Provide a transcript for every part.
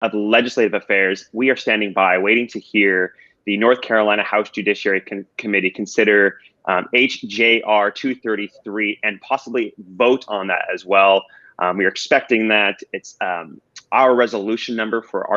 of Legislative Affairs, we are standing by waiting to hear the North Carolina House Judiciary Committee consider HJR 233 and possibly vote on that as well. We are expecting that. It's our resolution number for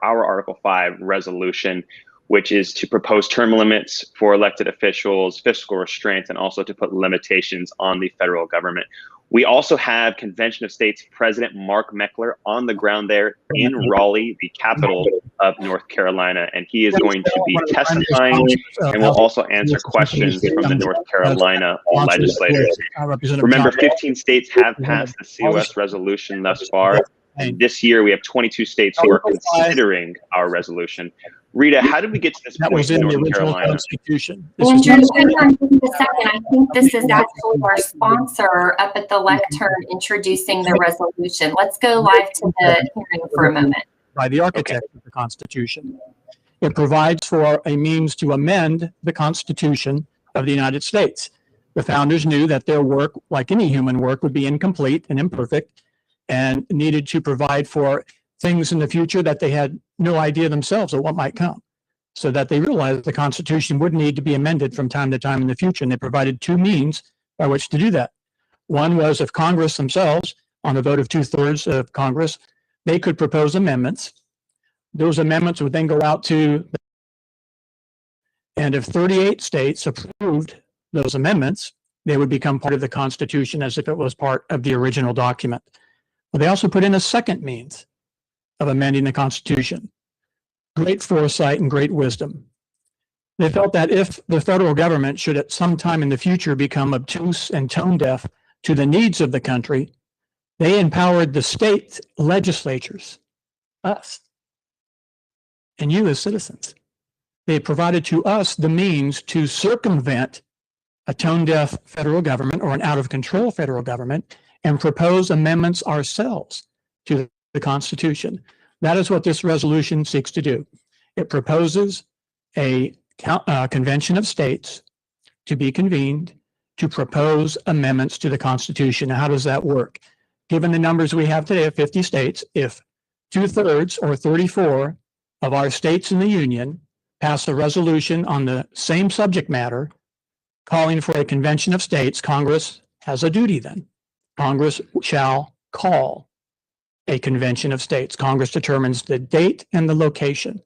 our Article 5 resolution, which is to propose term limits for elected officials, fiscal restraints, and also to put limitations on the federal government. We also have Convention of States President Mark Meckler on the ground there in Raleigh, the capital of North Carolina, and he is going to be testifying and will also answer questions from the North Carolina legislators. Remember, 15 states have passed the COS resolution thus far. And this year, we have 22 states who are considering our resolution. Rita, how did we get to this point in North Carolina? And just a second, I think this is actually our sponsor up at the lectern introducing the resolution. Let's go live to the hearing for a moment. By the architect of the Constitution. It provides for a means to amend the Constitution of the United States. The founders knew that their work, like any human work, would be incomplete and imperfect, and needed to provide for things in the future that they had no idea themselves of what might come, so that they realized the Constitution would need to be amended from time to time in the future. And they provided two means by which to do that. One was if Congress themselves, on a vote of 2/3 of Congress, they could propose amendments. Those amendments would then go out to, and if 38 states approved those amendments, they would become part of the Constitution as if it was part of the original document. But they also put in a second means of amending the Constitution. Great foresight and great wisdom. They felt that if the federal government should at some time in the future become obtuse and tone deaf to the needs of the country, they empowered the state legislatures, us, and you as citizens. They provided to us the means to circumvent a tone deaf federal government or an out of control federal government and propose amendments ourselves to the Constitution. That is what this resolution seeks to do. It proposes a convention of states to be convened to propose amendments to the Constitution. Now, how does that work? Given the numbers we have today of 50 states, if 2/3 or 34 of our states in the Union pass a resolution on the same subject matter calling for a convention of states, Congress has a duty then. Congress shall call a convention of states. Congress determines the date and the location.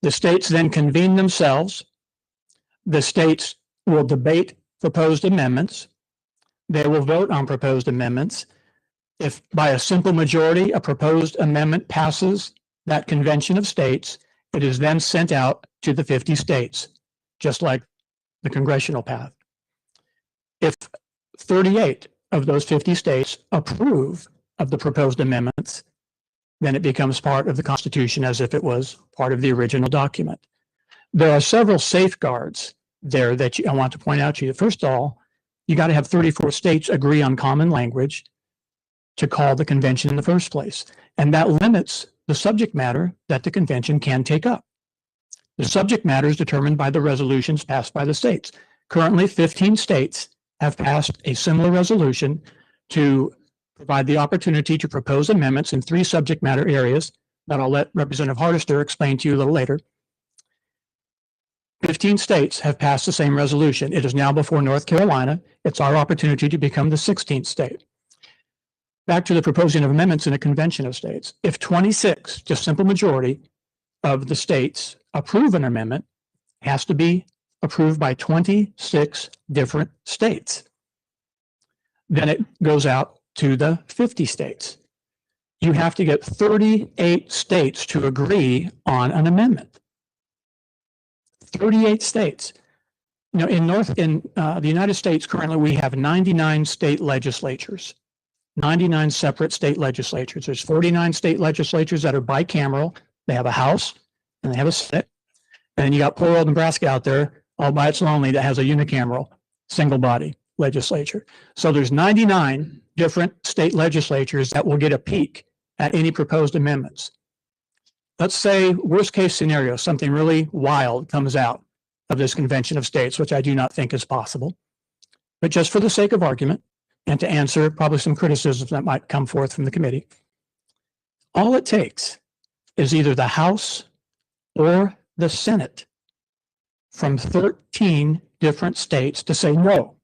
The states then convene themselves. The states will debate proposed amendments. They will vote on proposed amendments. If by a simple majority a proposed amendment passes that convention of states, it is then sent out to the 50 states, just like the congressional path. If 38 of those 50 states approve of the proposed amendments, then it becomes part of the Constitution as if it was part of the original document. There are several safeguards there that I want to point out to you. First of all, you got to have 34 states agree on common language to call the convention in the first place. And that limits the subject matter that the convention can take up. The subject matter is determined by the resolutions passed by the states. Currently, 15 states have passed a similar resolution to provide the opportunity to propose amendments in 3 subject matter areas that I'll let Representative Hardister explain to you a little later. 15 states have passed the same resolution. It is now before North Carolina. It's our opportunity to become the 16th state. Back to the proposing of amendments in a convention of states. If 26, just simple majority of the states approve an amendment, it has to be approved by 26 different states. Then it goes out to the 50 states. You have to get 38 states to agree on an amendment. 38 states. You know, in the United States, currently we have 99 state legislatures, 99 separate state legislatures. There's 49 state legislatures that are bicameral. They have a House and they have a Senate. And then you got poor old Nebraska out there all by its lonely that has a unicameral, single body legislature. So there's 99 different state legislatures that will get a peek at any proposed amendments. Let's say worst case scenario, something really wild comes out of this convention of states, which I do not think is possible. But just for the sake of argument and to answer probably some criticisms that might come forth from the committee, all it takes is either the House or the Senate from 13 different states to say no,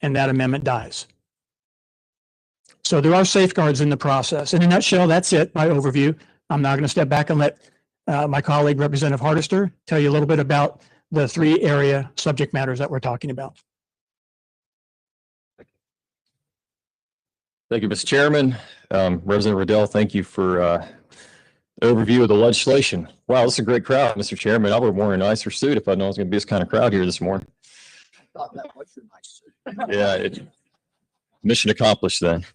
and that amendment dies. So there are safeguards in the process. In a nutshell, that's it, my overview. I'm now going to step back and let my colleague, Representative Hardister, tell you a little bit about the 3 area subject matters that we're talking about. Thank you, Mr. Chairman. Representative Riddell, thank you for the overview of the legislation. Wow, this is a great crowd, Mr. Chairman. I would have worn a nicer suit if I'd known it was going to be this kind of crowd here this morning. I thought that was your nice suit. Yeah, mission accomplished then.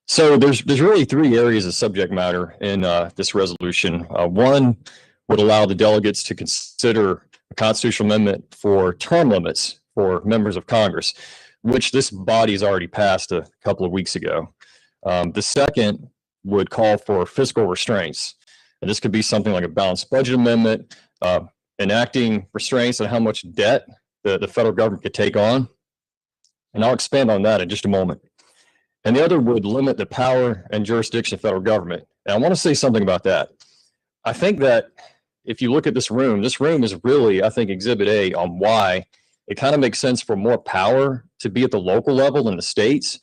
So there's really 3 areas of subject matter in this resolution. One would allow the delegates to consider a constitutional amendment for term limits for members of Congress, which this body has already passed a couple of weeks ago. The second would call for fiscal restraints. And this could be something like a balanced budget amendment, enacting restraints on how much debt the federal government could take on. And I'll expand on that in just a moment. And the other would limit the power and jurisdiction of the federal government. And I want to say something about that. I think that if you look at this room is really, I think, Exhibit A on why it kind of makes sense for more power to be at the local level in the states.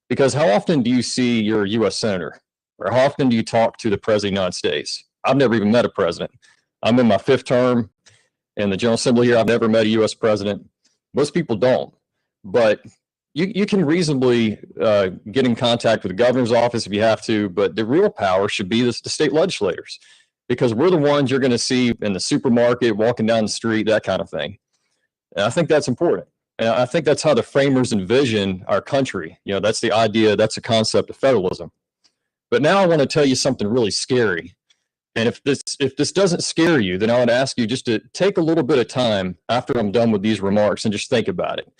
Because how often do you see your U.S. Senator? Or how often do you talk to the President of the United States? I've never even met a president. I'm in my 5th term in the General Assembly here. I've never met a U.S. president. Most people don't. But you can reasonably get in contact with the governor's office if you have to, but the real power should be the state legislators, because we're the ones you're going to see in the supermarket, walking down the street, that kind of thing. And I think that's important. And I think that's how the framers envision our country. You know, that's the idea, that's the concept of federalism. But now I want to tell you something really scary. And if this doesn't scare you, then I would ask you just to take a little bit of time after I'm done with these remarks and just think about it.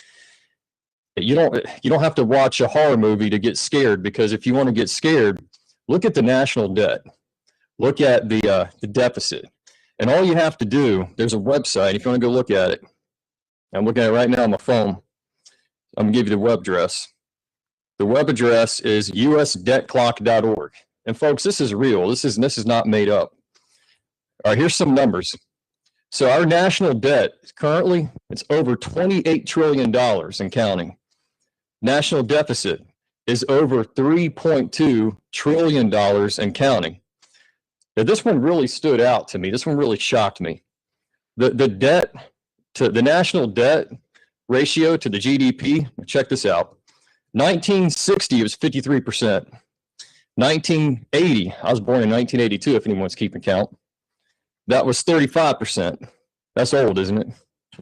You don't have to watch a horror movie to get scared, because if you want to get scared, look at the national debt. Look at the deficit. And all you have to do, there's a website, if you want to go look at it. I'm looking at it right now on my phone. I'm going to give you the web address. The web address is usdebtclock.org. And folks, this is real. This is not made up. All right, here's some numbers. So our national debt currently, it's over $28 trillion and counting. National deficit is over $3.2 trillion and counting. Now, this one really stood out to me. This one really shocked me. The national debt ratio to the GDP, check this out. 1960, it was 53%. 1980, I was born in 1982, if anyone's keeping count. That was 35%. That's old, isn't it?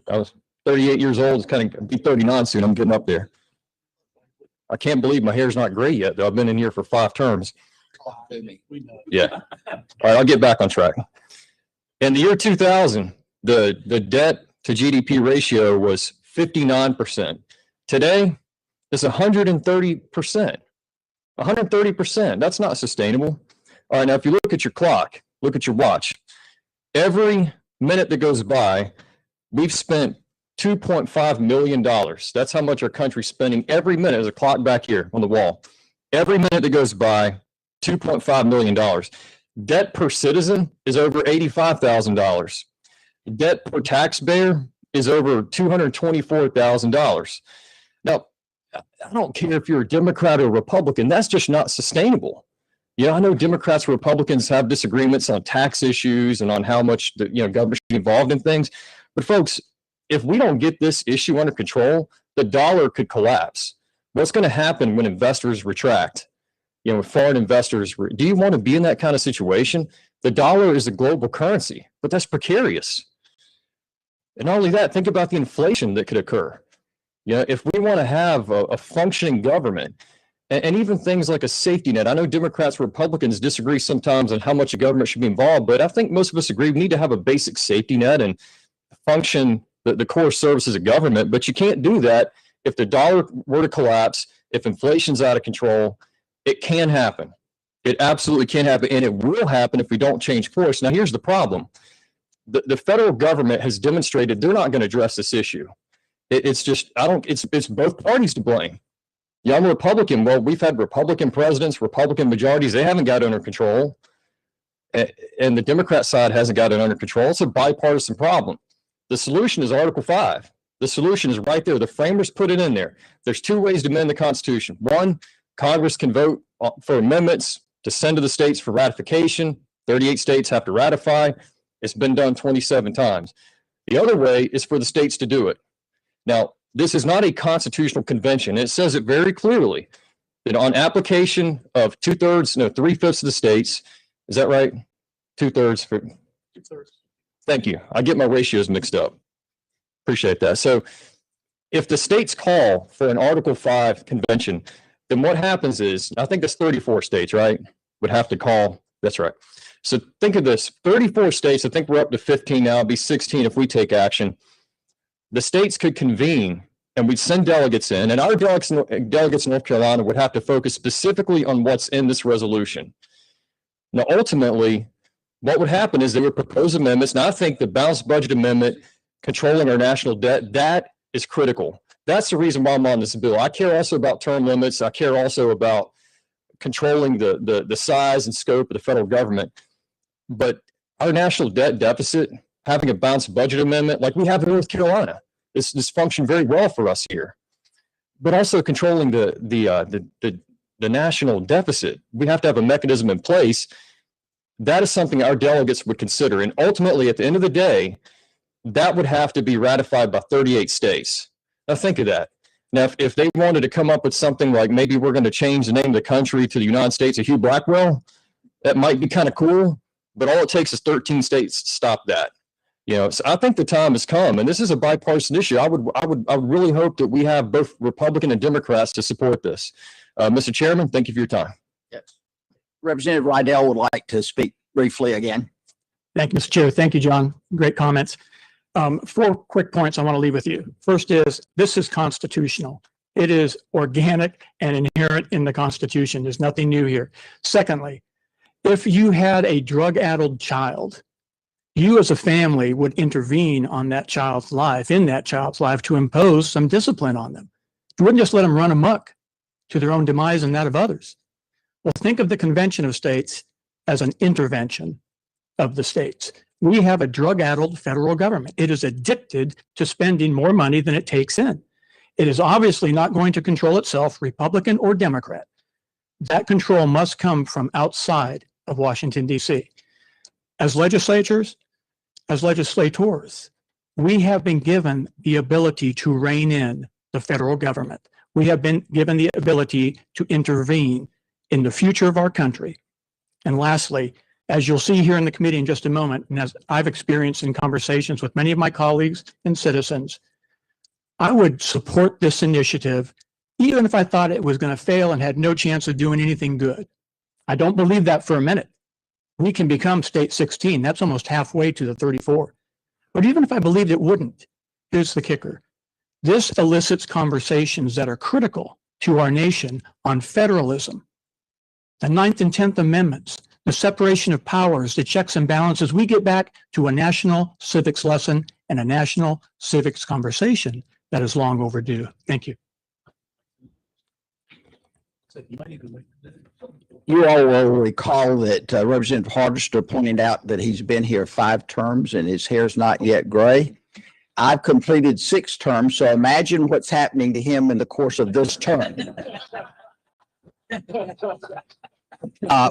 I was 38 years old. It's kind of be 39 soon. I'm getting up there. I can't believe my hair's not gray yet, though. I've been in here for 5 terms. Yeah. All right, I'll get back on track. In the year 2000, the debt to GDP ratio was 59%. Today, it's 130%. 130%. That's not sustainable. All right, now if you look at your clock, look at your watch. Every minute that goes by, we've spent $2.5 million. That's how much our country's spending every minute. There's a clock back here on the wall. Every minute that goes by, $2.5 million. Debt per citizen is over $85,000. Debt per taxpayer is over $224,000. Now, I don't care if you're a Democrat or a Republican, that's just not sustainable. You know, I know Democrats and Republicans have disagreements on tax issues and on how much the government should be involved in things. But folks, if we don't get this issue under control, the dollar could collapse. What's going to happen when investors retract? You know, with foreign investors, do you want to be in that kind of situation? The dollar is a global currency, but that's precarious. And not only that, think about the inflation that could occur. You know, if we want to have a functioning government, and even things like a safety net. I know Democrats, Republicans disagree sometimes on how much the government should be involved, but I think most of us agree we need to have a basic safety net and function the core services of government. But you can't do that if the dollar were to collapse, if inflation's out of control. It can happen. It absolutely can happen, and it will happen if we don't change course. Now, here's the problem. The federal government has demonstrated they're not going to address this issue. It's just, it's both parties to blame. Yeah, I'm a Republican. Well, we've had Republican presidents, Republican majorities. They haven't got it under control. And the Democrat side hasn't got it under control. It's a bipartisan problem. The solution is Article 5. The solution is right there. The framers put it in there. There's two ways to amend the Constitution. One, Congress can vote for amendments to send to the states for ratification. 38 states have to ratify. It's been done 27 times. The other way is for the states to do it. Now, this is not a constitutional convention. It says it very clearly that on application of 3/5 of the states, is that right? 2/3 for 2/3. Thank you. I get my ratios mixed up. Appreciate that. So if the states call for an Article 5 convention, then what happens is, I think that's 34 states, right? Would have to call. That's right. So think of this, 34 states, I think we're up to 15 now, it'd be 16 if we take action. The states could convene and we'd send delegates in, and our delegates in North Carolina would have to focus specifically on what's in this resolution. Now, ultimately, what would happen is they would propose amendments. Now, I think the balanced budget amendment controlling our national debt, that is critical. That's the reason why I'm on this bill. I care also about term limits. I care also about controlling the size and scope of the federal government. But our national debt deficit, having a balanced budget amendment like we have in North Carolina, this functioned very well for us here. But also controlling the national deficit, we have to have a mechanism in place. That is something our delegates would consider. And ultimately, at the end of the day, that would have to be ratified by 38 states. Now think of that. Now, if they wanted to come up with something like maybe we're going to change the name of the country to the United States of Hugh Blackwell, that might be kind of cool, but all it takes is 13 states to stop that. You know, so I think the time has come, and this is a bipartisan issue. I would really hope that we have both Republican and Democrats to support this. Mr. Chairman, thank you for your time. Yes. Representative Rydell would like to speak briefly again. Thank you, Mr. Chair. Thank you, John. Great comments. 4 quick points I want to leave with you. First is, this is constitutional. It is organic and inherent in the Constitution. There's nothing new here. Secondly, if you had a drug-addled child, you as a family would intervene on that child's life, in that child's life, to impose some discipline on them. You wouldn't just let them run amok to their own demise and that of others. Well, think of the Convention of States as an intervention of the states. We have a drug-addled federal government. It is addicted to spending more money than it takes in. It is obviously not going to control itself, Republican or Democrat. That control must come from outside of Washington, D.C. As legislators, we have been given the ability to rein in the federal government. We have been given the ability to intervene in the future of our country. And lastly, as you'll see here in the committee in just a moment, and as I've experienced in conversations with many of my colleagues and citizens, I would support this initiative, even if I thought it was going to fail and had no chance of doing anything good. I don't believe that for a minute. We can become state 16. That's almost halfway to the 34. But even if I believed it wouldn't, here's the kicker. This elicits conversations that are critical to our nation on federalism, the 9th and 10th Amendments, the separation of powers, the checks and balances. We get back to a national civics lesson and a national civics conversation that is long overdue. Thank you. You all will recall that Representative Hardister pointed out that he's been here 5 terms and his hair's not yet gray. I've completed 6 terms, so imagine what's happening to him in the course of this term.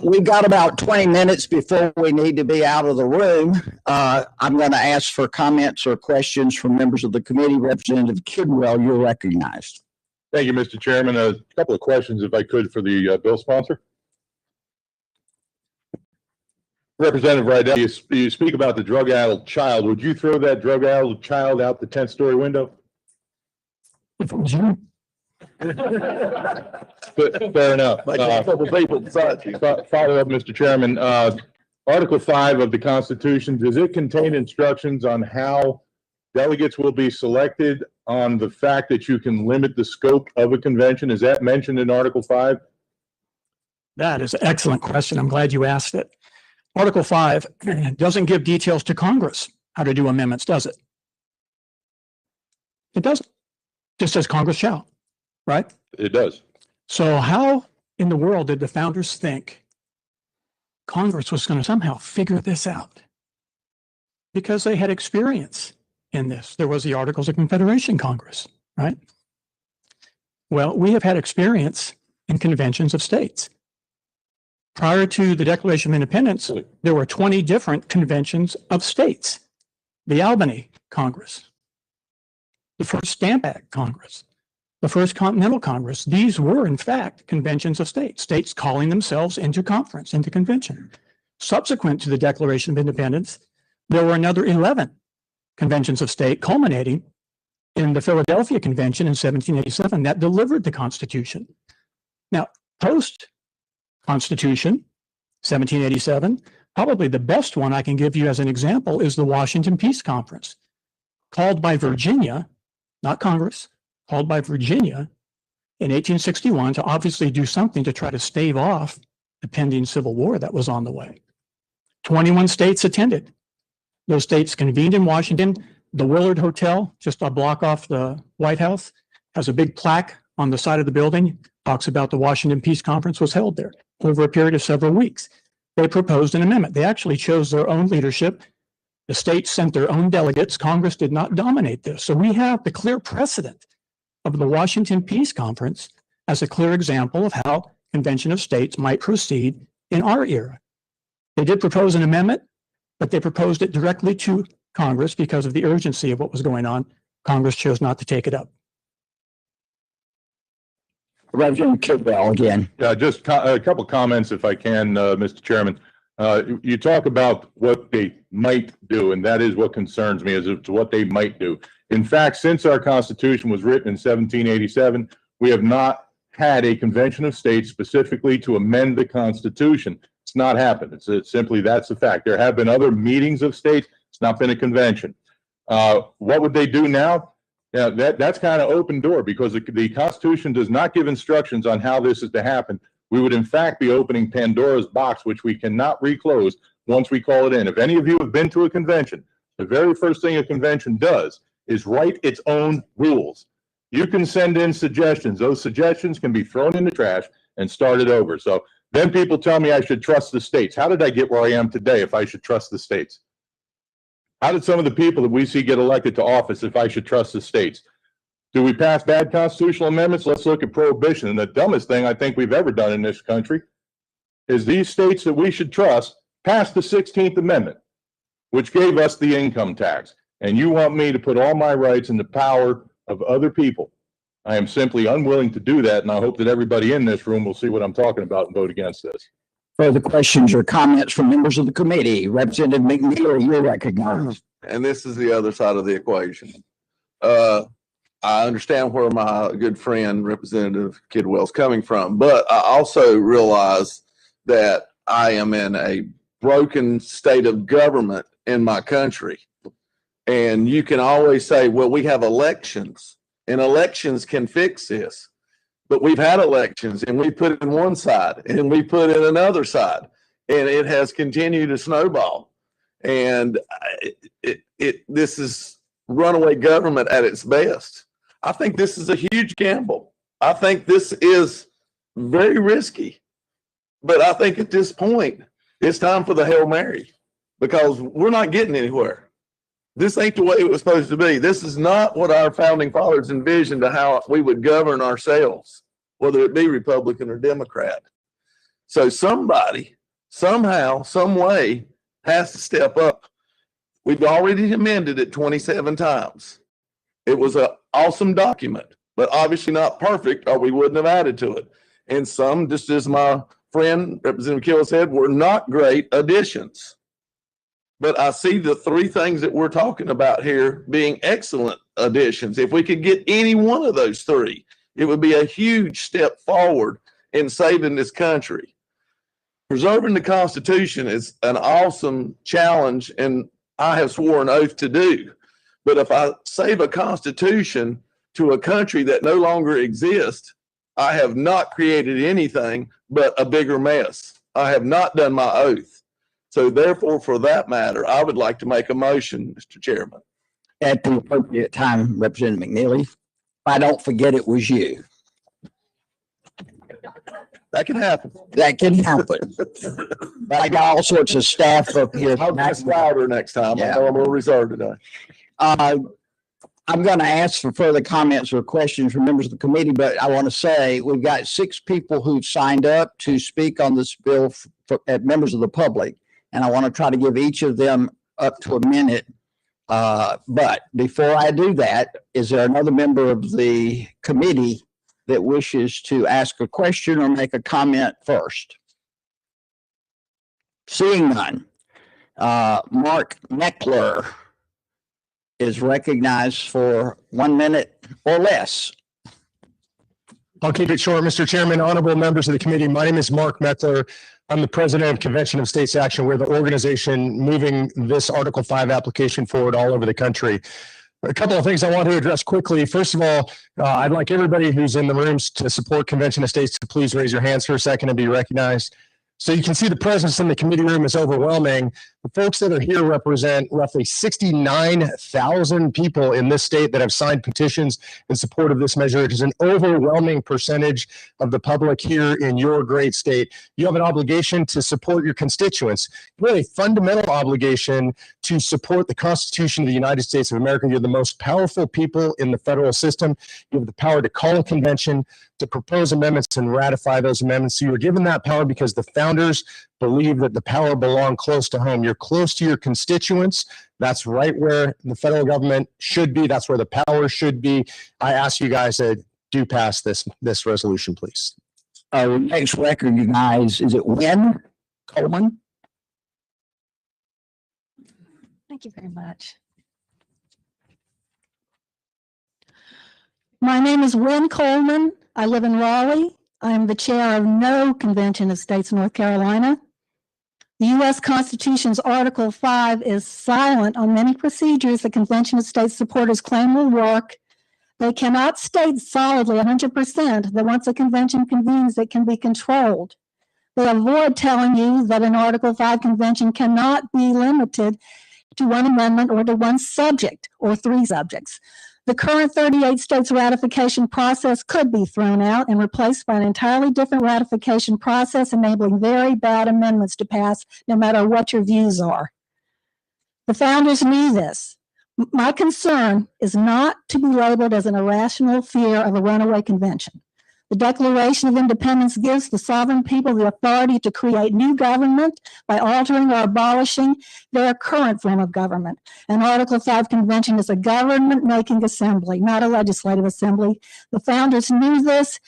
We've got about 20 minutes before we need to be out of the room. I'm going to ask for comments or questions from members of the committee. Representative Kidwell, you're recognized. Thank you, Mr. Chairman. A couple of questions, if I could, for the bill sponsor. Representative Rydell, you speak about the drug-addled child. Would you throw that drug-addled child out the 10th-story window? If it was you. Fair enough. Follow up, Mr. Chairman. Article 5 of the Constitution, does it contain instructions on how delegates will be selected, on the fact that you can limit the scope of a convention? Is that mentioned in Article 5? That is an excellent question. I'm glad you asked it. Article 5 doesn't give details to Congress how to do amendments, does it? It doesn't. It just says Congress shall, right? It does. So how in the world did the founders think Congress was going to somehow figure this out? Because they had experience in this. There was the Articles of Confederation Congress, right? Well, we have had experience in conventions of states. Prior to the Declaration of Independence, there were 20 different conventions of states. The Albany Congress, the first Stamp Act Congress, the first Continental Congress. These were, in fact, conventions of states, states calling themselves into conference, into convention. Subsequent to the Declaration of Independence, there were another 11 conventions of state, culminating in the Philadelphia Convention in 1787 that delivered the Constitution. Now, post-Constitution, 1787, probably the best one I can give you as an example is the Washington Peace Conference, called by Virginia, not Congress, called by Virginia in 1861 to obviously do something to try to stave off the pending Civil War that was on the way. 21 states attended. Those states convened in Washington. The Willard Hotel, just a block off the White House, has a big plaque on the side of the building, talks about the Washington Peace Conference was held there over a period of several weeks. They proposed an amendment. They actually chose their own leadership. The states sent their own delegates. Congress did not dominate this. So we have the clear precedent of the Washington Peace Conference as a clear example of how Convention of States might proceed in our era. They did propose an amendment, but they proposed it directly to Congress because of the urgency of what was going on. Congress chose not to take it up. Representative Kidwell again. Yeah, just a couple comments if I can, Mr. Chairman. You talk about what they might do, and that is what concerns me, is to what they might do. In fact, since our Constitution was written in 1787, we have not had a convention of states specifically to amend the Constitution. It's not happened. It's simply, that's the fact. There have been other meetings of states. It's not been a convention. What would they do now? Yeah, that's kind of open door, because the Constitution does not give instructions on how this is to happen. We would in fact be opening Pandora's box, which we cannot reclose once we call it in. If any of you have been to a convention, the very first thing a convention does is write its own rules. You can send in suggestions. Those suggestions can be thrown in the trash and started over. So then people tell me I should trust the states. How did I get where I am today if I should trust the states? How did some of the people that we see get elected to office if I should trust the states? Do we pass bad constitutional amendments? Let's look at prohibition. And the dumbest thing I think we've ever done in this country is these states that we should trust passed the 16th Amendment, which gave us the income tax. And you want me to put all my rights in the power of other people. I am simply unwilling to do that, and I hope that everybody in this room will see what I'm talking about and vote against this. Further questions or comments from members of the committee? Representative Meckler, you're recognized. And this is the other side of the equation. I understand where my good friend, Representative Kidwell's coming from, but I also realize that I am in a broken state of government in my country. And you can always say, well, we have elections, and elections can fix this. But we've had elections, and we put it in one side, and we put it in another side, and it has continued to snowball. And this is runaway government at its best. I think this is a huge gamble. I think this is very risky. But I think at this point, it's time for the Hail Mary, because we're not getting anywhere. This ain't the way it was supposed to be. This is not what our founding fathers envisioned of how we would govern ourselves, whether it be Republican or Democrat. So somebody, somehow, some way, has to step up. We've already amended it 27 times. It was an awesome document, but obviously not perfect, or we wouldn't have added to it. And some, just as my friend Representative Kill said, were not great additions. But I see the three things that we're talking about here being excellent additions. If we could get any one of those three, it would be a huge step forward in saving this country. Preserving the Constitution is an awesome challenge, and I have sworn an oath to do. But if I save a Constitution to a country that no longer exists, I have not created anything but a bigger mess. I have not done my oath. So therefore, for that matter, I would like to make a motion, Mr. Chairman. At the appropriate time, Representative McNeely, if I don't forget it was you. That can happen. That can happen. But I got all sorts of staff up here. I'll ask louder next time. I know I'm a little reserved today. I'm going to ask for further comments or questions from members of the committee, but I want to say we've got 6 people who've signed up to speak on this bill members of the public, and I want to try to give each of them up to a minute. But before I do that, is there another member of the committee that wishes to ask a question or make a comment first? Seeing none, Mark Meckler is recognized for 1 minute or less. I'll keep it short, Mr. Chairman, honorable members of the committee. My name is Mark Meckler. I'm the president of Convention of States Action. We're the organization moving this Article 5 application forward all over the country. A couple of things I want to address quickly. First of all, I'd like everybody who's in the rooms to support Convention of States to please raise your hands for a second and be recognized. So you can see the presence in the committee room is overwhelming. The folks that are here represent roughly 69,000 people in this state that have signed petitions in support of this measure. It is an overwhelming percentage of the public here in your great state. You have an obligation to support your constituents, really fundamental obligation to support the Constitution of the United States of America. You're the most powerful people in the federal system. You have the power to call a convention, to propose amendments and ratify those amendments. So you were given that power because the founders believe that the power belonged close to home. You're close to your constituents. That's right where the federal government should be. That's where the power should be. I ask you guys to do pass this resolution, please. Next record, you guys, is it Wynn Coleman? Thank you very much. My name is Wynn Coleman. I live in Raleigh. I am the chair of no Convention of States, North Carolina. The U.S. Constitution's Article 5 is silent on many procedures the Convention of States supporters claim will work. They cannot state solidly 100% that once a convention convenes, it can be controlled. They avoid telling you that an Article 5 convention cannot be limited to one amendment or to one subject or 3 subjects. The current 38 states ratification process could be thrown out and replaced by an entirely different ratification process, enabling very bad amendments to pass, no matter what your views are. The founders knew this. My concern is not to be labeled as an irrational fear of a runaway convention. The Declaration of Independence gives the sovereign people the authority to create new government by altering or abolishing their current form of government. An Article 5 convention is a government-making assembly, not a legislative assembly. The founders knew this.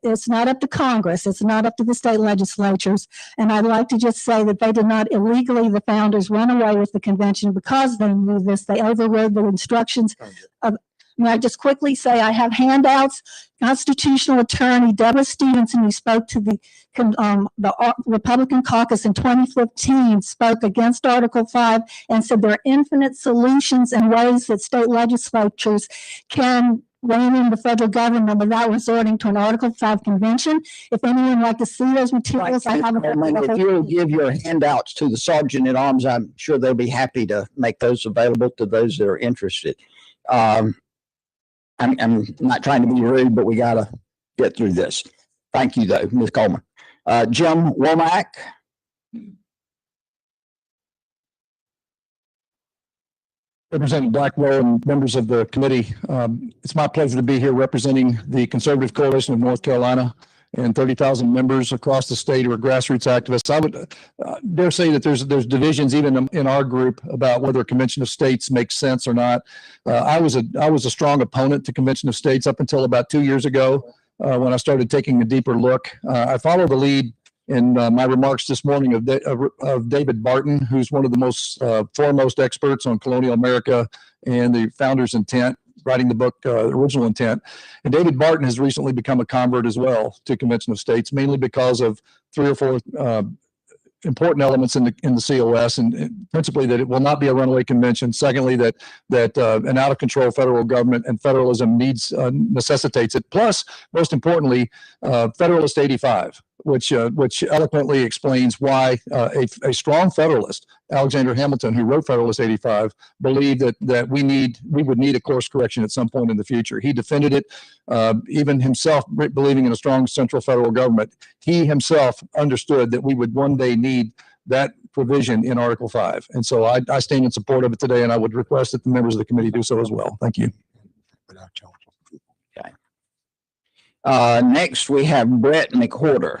It's not up to Congress. It's not up to the state legislatures. And I'd like to just say that they did not illegally, the founders, run away with the convention because they knew this. They overrode the instructions of. May I just quickly say I have handouts. Constitutional attorney Deborah Stevenson, who spoke to the Republican caucus in 2015, spoke against Article 5 and said there are infinite solutions and ways that state legislatures can rein in the federal government without resorting to an Article 5 convention. If anyone would like to see those materials, I have them. If you'll give your handouts to the sergeant at arms, I'm sure they'll be happy to make those available to those that are interested. I'm not trying to be rude, but we got to get through this. Thank you, though, Ms. Coleman. Jim Womack. Representative Blackwell and members of the committee, it's my pleasure to be here representing the Conservative Coalition of North Carolina and 30,000 members across the state who are grassroots activists. I would dare say that there's divisions even in our group about whether a Convention of States makes sense or not. I was a strong opponent to Convention of States up until about 2 years ago when I started taking a deeper look. I follow the lead in my remarks this morning of David Barton, who's one of the most foremost experts on colonial America and the founders' intent, writing the book Original Intent. And David Barton has recently become a convert as well to Convention of States, mainly because of 3 or 4 important elements in the COS, and principally that it will not be a runaway convention. Secondly, that an out of control federal government and federalism necessitates it. Plus, most importantly, Federalist 85, which eloquently explains why a strong Federalist, Alexander Hamilton, who wrote Federalist 85, believed that we would need a course correction at some point in the future. He defended it, even himself believing in a strong central federal government. He himself understood that we would one day need that provision in Article 5. And so I stand in support of it today, and I would request that the members of the committee do so as well. Thank you. Okay. Next, we have Brett Mcquarter.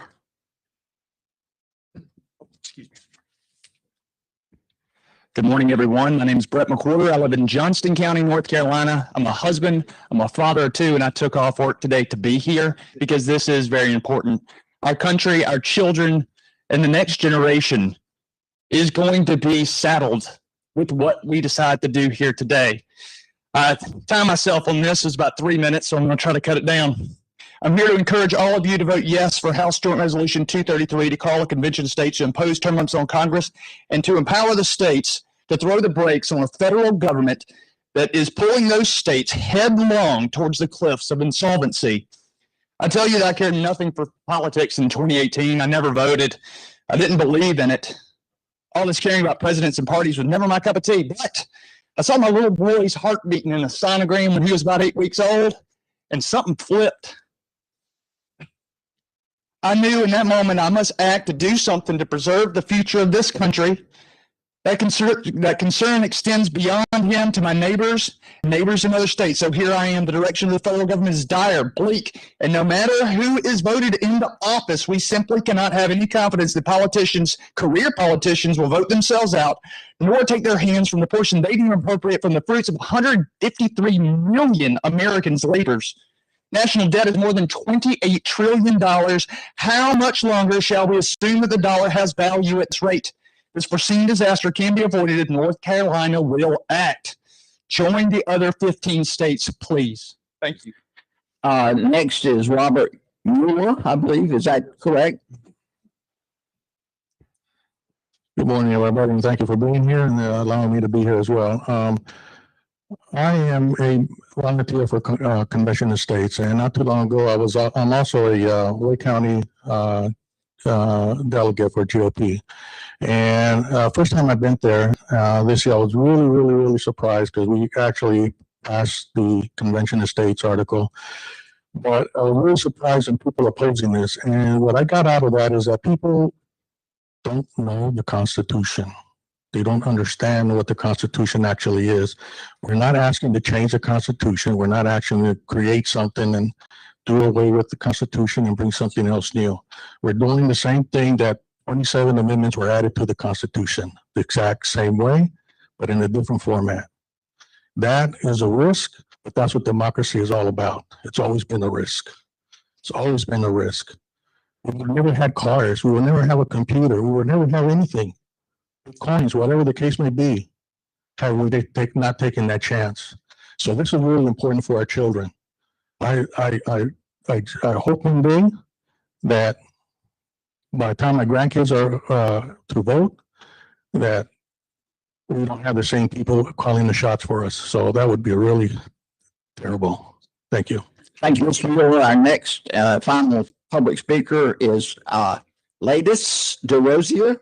Good morning, everyone. My name is Brett Mcquarter. I live in Johnston County, North Carolina. I'm a husband, I'm a father of two, and I took off work today to be here because this is very important. Our country, our children, and the next generation is going to be saddled with what we decide to do here today. Time myself on this is about 3 minutes, so I'm going to try to cut it down. I'm here to encourage all of you to vote yes for House Joint Resolution 233 to call a convention of states to impose term limits on Congress and to empower the states to throw the brakes on a federal government that is pulling those states headlong towards the cliffs of insolvency. I tell you that I cared nothing for politics in 2018. I never voted. I didn't believe in it. All this caring about presidents and parties was never my cup of tea, but I saw my little boy's heart beating in a sonogram when he was about 8 weeks old, and something flipped. I knew in that moment I must act to do something to preserve the future of this country. That concern extends beyond him to my neighbors in other states. So here I am. The direction of the federal government is dire, bleak, and no matter who is voted into office, we simply cannot have any confidence that politicians, career politicians, will vote themselves out, nor take their hands from the portion they deem appropriate from the fruits of 153 million Americans' labors. National debt is more than $28 trillion. How much longer shall we assume that the dollar has value at this rate? This foreseen disaster can be avoided if North Carolina will act. Join the other 15 states, please. Thank you. Next is Robert Mueller, I believe. Is that correct? Good morning, everybody, and thank you for being here and allowing me to be here as well. I am a volunteer for Convention of States, and not too long ago, I'm also a Wake County delegate for GOP. And first time I've been there this year, I was really surprised because we actually passed the Convention of States article. But I was really surprised in people opposing this. And what I got out of that is that people don't know the Constitution. They don't understand what the Constitution actually is. We're not asking to change the Constitution. We're not asking to create something and do away with the Constitution and bring something else new. We're doing the same thing that 27 amendments were added to the Constitution, the exact same way, but in a different format. That is a risk, but that's what democracy is all about. It's always been a risk. It's always been a risk. We never had cars. We will never have a computer. We will never have anything. Coins, whatever the case may be, have we not taken that chance? So this is really important for our children. I hope one day that by the time my grandkids are to vote, that we don't have the same people calling the shots for us. So that would be really terrible. Thank you. Thank you, Mr. Mueller. Our next final public speaker is Ladis DeRosier.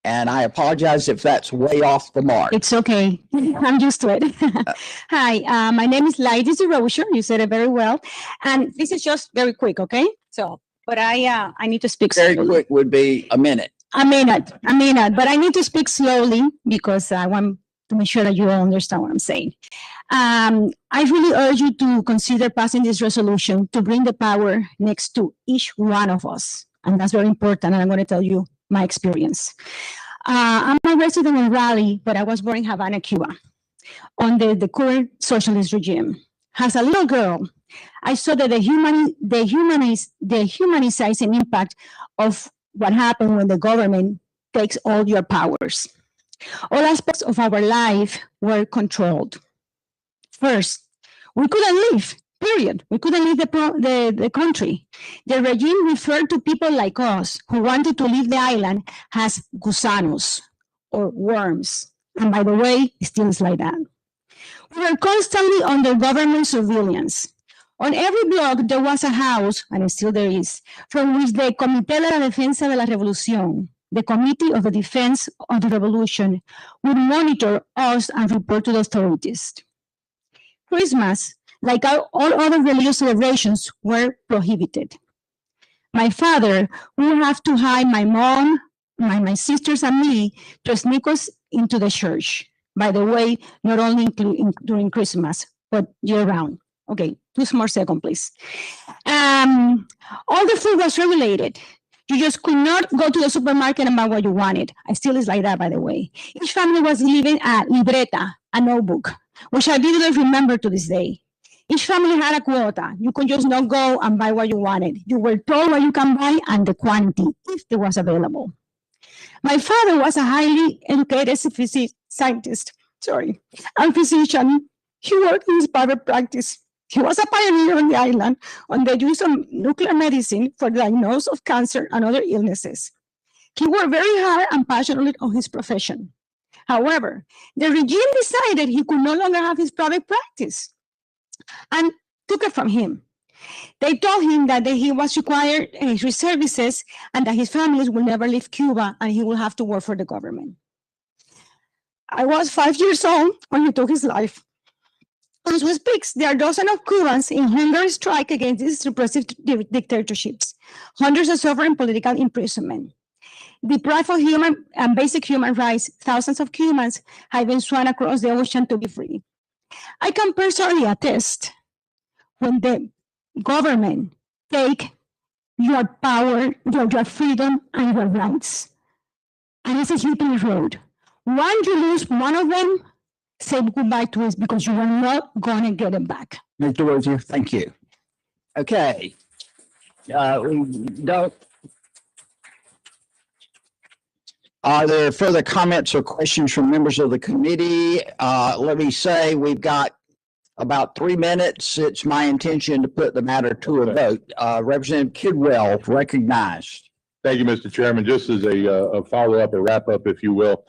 And I apologize if that's way off the mark. It's okay. I'm used to it. Hi, my name is Ladis DeRosier. You said it very well. And this is just very quick, okay? So, but I need to speak very slowly. Quick would be a minute. A minute. But I need to speak slowly because I want to make sure that you all understand what I'm saying. I really urge you to consider passing this resolution to bring the power next to each one of us. And that's very important. And I'm going to tell you my experience. I'm a resident in Raleigh, but I was born in Havana, Cuba, under the current socialist regime. As a little girl, I saw that the humanizing impact of what happened when the government takes all your powers. All aspects of our life were controlled. First, we couldn't live. Period. We couldn't leave the country. The regime referred to people like us who wanted to leave the island as gusanos or worms. And by the way, it still is like that. We were constantly under government surveillance. On every block, there was a house, and still there is, from which the Comité de la Defensa de la Revolución, the Committee of the Defense of the Revolution, would monitor us and report to the authorities. Christmas, like all other religious celebrations, were prohibited. My father would have to hide my mom, my sisters, and me to sneak us into the church. By the way, not only during Christmas, but year-round. Okay, 2 more seconds, please. All the food was regulated. You just could not go to the supermarket and buy what you wanted. I still is like that, by the way. Each family was given a libreta, a notebook, which I didn't remember to this day. Each family had a quota. You could just not go and buy what you wanted. You were told what you can buy and the quantity, if it was available. My father was a highly educated scientist, and physician. He worked in his private practice. He was a pioneer on the island on the use of nuclear medicine for the diagnosis of cancer and other illnesses. He worked very hard and passionately on his profession. However, the regime decided he could no longer have his private practice and took it from him. They told him that he was required his services and that his families will never leave Cuba and he will have to work for the government. I was 5 years old when he took his life. As we speak, there are dozens of Cubans in hunger strike against these repressive dictatorships. Hundreds are suffering political imprisonment. Deprived of human and basic human rights, thousands of Cubans have been sworn across the ocean to be free. I can personally attest when the government take your power, your freedom, and your rights. And it's a slippery road. Once you lose one of them, say goodbye to us because you are not going to get it back. Mr. Rozier, thank you. Okay. Are there further comments or questions from members of the committee? Let me say we've got about 3 minutes. It's my intention to put the matter to a vote. Representative Kidwell, recognized. Thank you, Mr. Chairman. Just as a follow-up or wrap-up, if you will,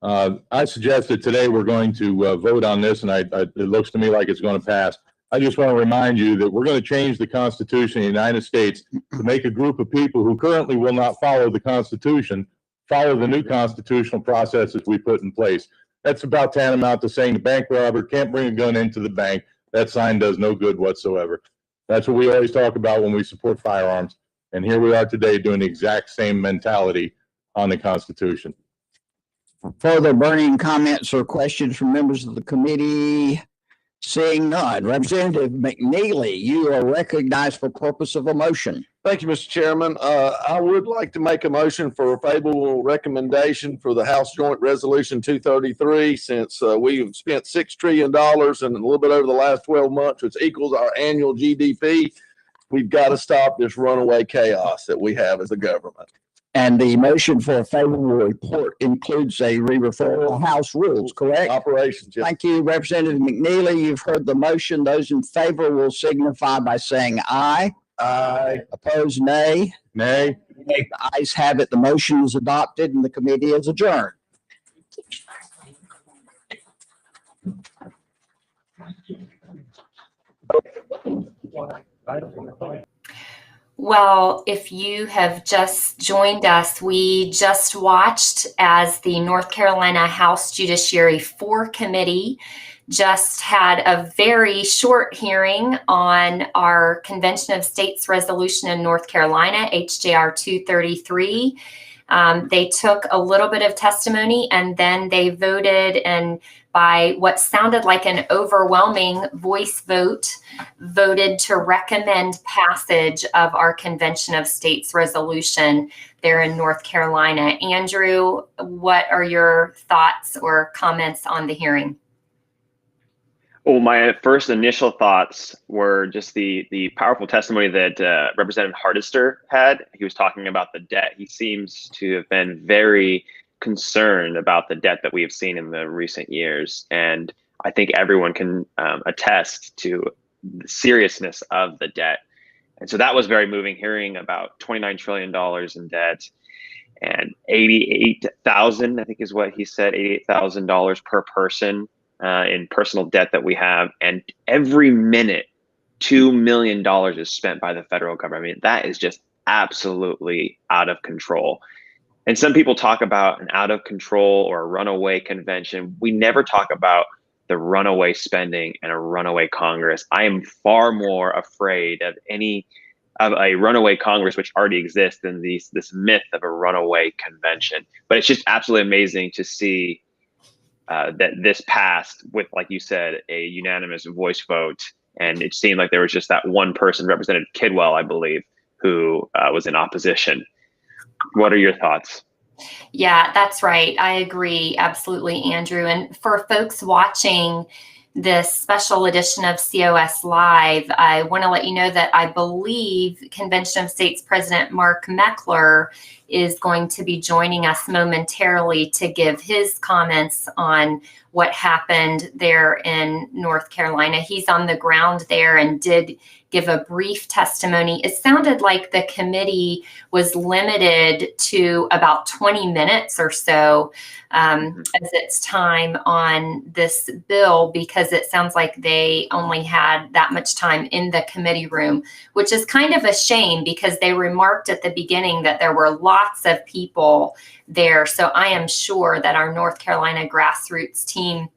I suggest that today we're going to vote on this, and it looks to me like it's going to pass. I just want to remind you that we're going to change the Constitution of the United States to make a group of people who currently will not follow the Constitution follow the new constitutional processes we put in place. That's about tantamount to saying the bank robber can't bring a gun into the bank. That sign does no good whatsoever. That's what we always talk about when we support firearms. And here we are today doing the exact same mentality on the Constitution. Further burning comments or questions from members of the committee? Seeing none. Representative McNeely, you are recognized for purpose of a motion. Thank you, Mr. Chairman. I would like to make a motion for a favorable recommendation for the House Joint Resolution 233, since we've spent $6 trillion in a little bit over the last 12 months, which equals our annual GDP. We've got to stop this runaway chaos that we have as a government. And the motion for a favorable report includes a re-referral of House rules, correct? Operations. Yes. Thank you, Representative McNeely. You've heard the motion. Those in favor will signify by saying aye. Aye. Opposed, nay. Nay. The ayes have it. The motion is adopted and the committee is adjourned. Well, if you have just joined us, we just watched as the North Carolina House Judiciary 4 Committee just had a very short hearing on our Convention of States resolution in North Carolina, HJR 233. They took a little bit of testimony and then they voted, and by what sounded like an overwhelming voice vote, voted to recommend passage of our Convention of States resolution there in North Carolina. Andrew, what are your thoughts or comments on the hearing? Well, my first initial thoughts were just the powerful testimony that Representative Hardister had. He was talking about the debt. He seems to have been very concerned about the debt that we have seen in the recent years. And I think everyone can attest to the seriousness of the debt. And so that was very moving, hearing about $29 trillion in debt and 88,000, I think is what he said, $88,000 per person in personal debt that we have. And every minute $2 million is spent by the federal government. I mean, that is just absolutely out of control. And some people talk about an out of control or a runaway convention. We never talk about the runaway spending and a runaway Congress. I am far more afraid of a runaway Congress, which already exists, than this myth of a runaway convention. But it's just absolutely amazing to see that this passed with, like you said, a unanimous voice vote. And it seemed like there was just that one person, Representative Kidwell, I believe, who was in opposition. What are your thoughts? Yeah, that's right. I agree. Absolutely, Andrew. And for folks watching this special edition of COS Live, I want to let you know that I believe Convention of States President Mark Meckler is going to be joining us momentarily to give his comments on what happened there in North Carolina. He's on the ground there and did give a brief testimony. It sounded like the committee was limited to about 20 minutes or so as its time on this bill, because it sounds like they only had that much time in the committee room, which is kind of a shame because they remarked at the beginning that there were lots of people there. So I am sure that our North Carolina grassroots team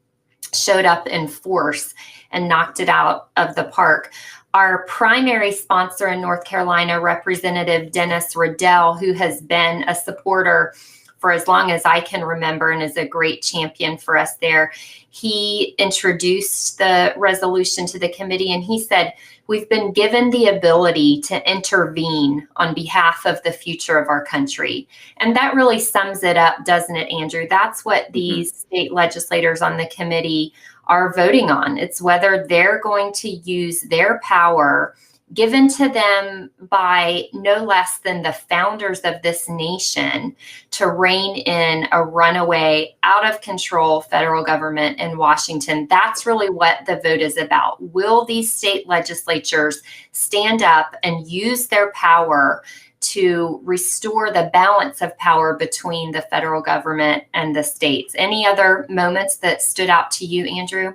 showed up in force and knocked it out of the park. Our primary sponsor in North Carolina, Representative Dennis Riddell, who has been a supporter for as long as I can remember and is a great champion for us there, he introduced the resolution to the committee and he said, we've been given the ability to intervene on behalf of the future of our country. And that really sums it up, doesn't it, Andrew? That's what these state legislators on the committee are voting on. It's whether they're going to use their power given to them by no less than the founders of this nation to rein in a runaway, out of control federal government in Washington. That's really what the vote is about. Will these state legislatures stand up and use their power to restore the balance of power between the federal government and the states? Any other moments that stood out to you, Andrew?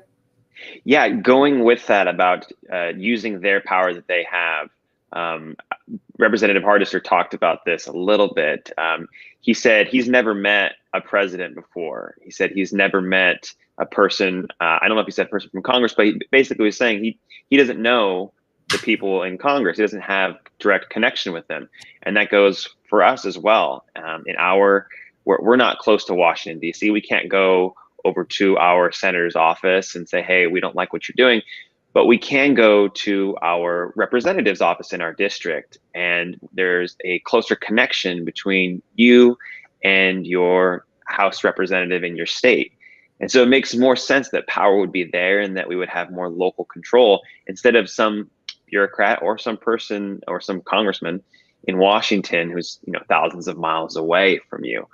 Yeah, going with that about using their power that they have. Representative Hardister talked about this a little bit. He said he's never met a president before. He said he's never met a person, I don't know if he said person from Congress, but he basically was saying he doesn't know the people in Congress. He doesn't have direct connection with them. And that goes for us as well. We're not close to Washington, D.C. We can't go over to our senator's office and say, hey, we don't like what you're doing. But we can go to our representative's office in our district, and there's a closer connection between you and your House representative in your state. And so it makes more sense that power would be there and that we would have more local control instead of some bureaucrat or some person or some congressman in Washington who's thousands of miles away from you.